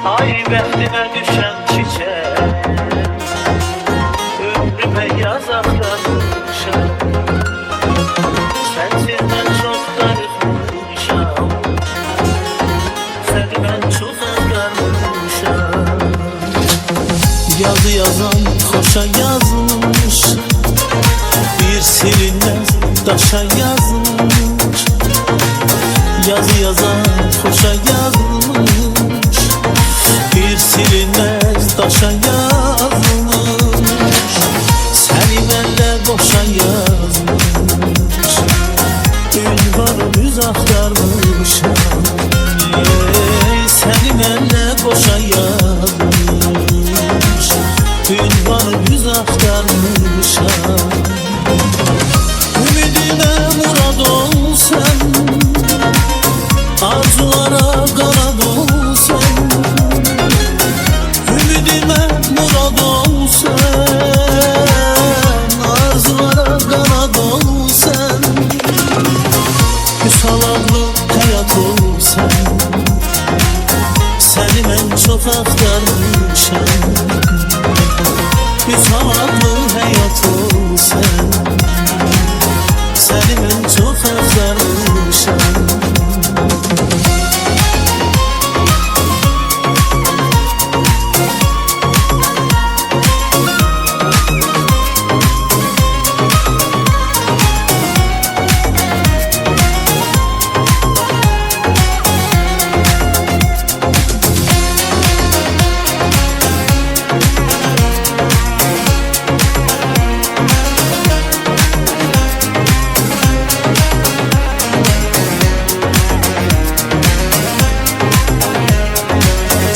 Ay bəxtimə düşən çiçək, ömrümə yaz axtarmışam. Sənsiz mən çox darıxmışam, səni mən çox axtarmışam. Yazı yazan xoşa yazmış, bir silinməz daşa yazmış. Yazı yazan xoşa yazmış, bir silinməz daşa yazmış. Səni mənlə boşa yazmış, ünvanı düz axtarmışam. Səni mənlə boşa yazmış, ünvanı düz axtarmışam. Ümidinə murad ol sən, arzulara qanad ol sən. Ümidimə murad ol sən, arzulara qanad ol sən. Müsaladlı həyat ol sən, səni mən çox axtarmışam. Müsaladlı həyat ol sən, səni mən çox axtarmışam.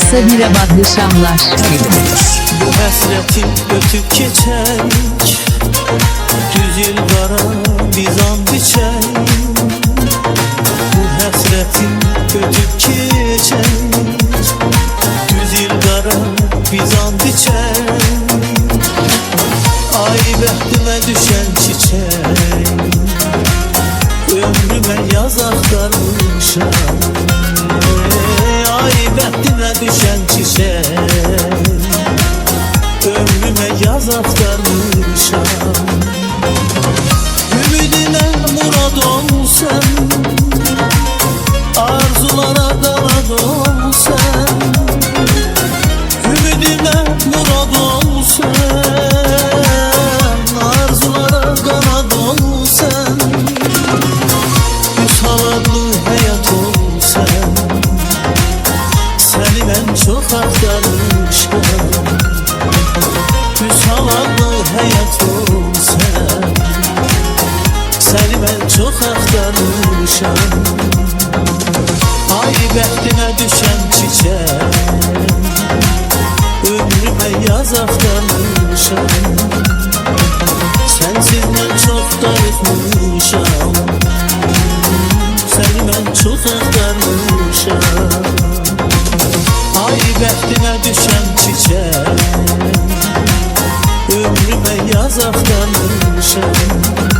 Sabire Badlı Şamlar. Bu həsrətim ötüb keçək, düz il qara biz and içək. Bu həsrətim ötüb keçək, düz il qara biz and içək. Ay bəxtimə düşən çiçək, ömrümə yaz axtarmışam. Ay bəxtimə düşən çiçək, ömrümə yaz axtarmışam. Ümidinə murad ol sən, arzulara qanad ol sən. Ümidinə murad ol sən, arzulara qanad ol sən. Müsaladlı həyat ol sən, səni mən çox axtarmışam. Müsaladlı həyat ol sən, səni mən çox axtarmışam. Ay bəxtimə düşən çiçək, ömrümə yaz axtarmışam. Sənsiz mən çox darıxmışam, səni mən çox axtarmışam. Ay bəxtimə düşən çiçək, ömrümə yaz axtarmışam.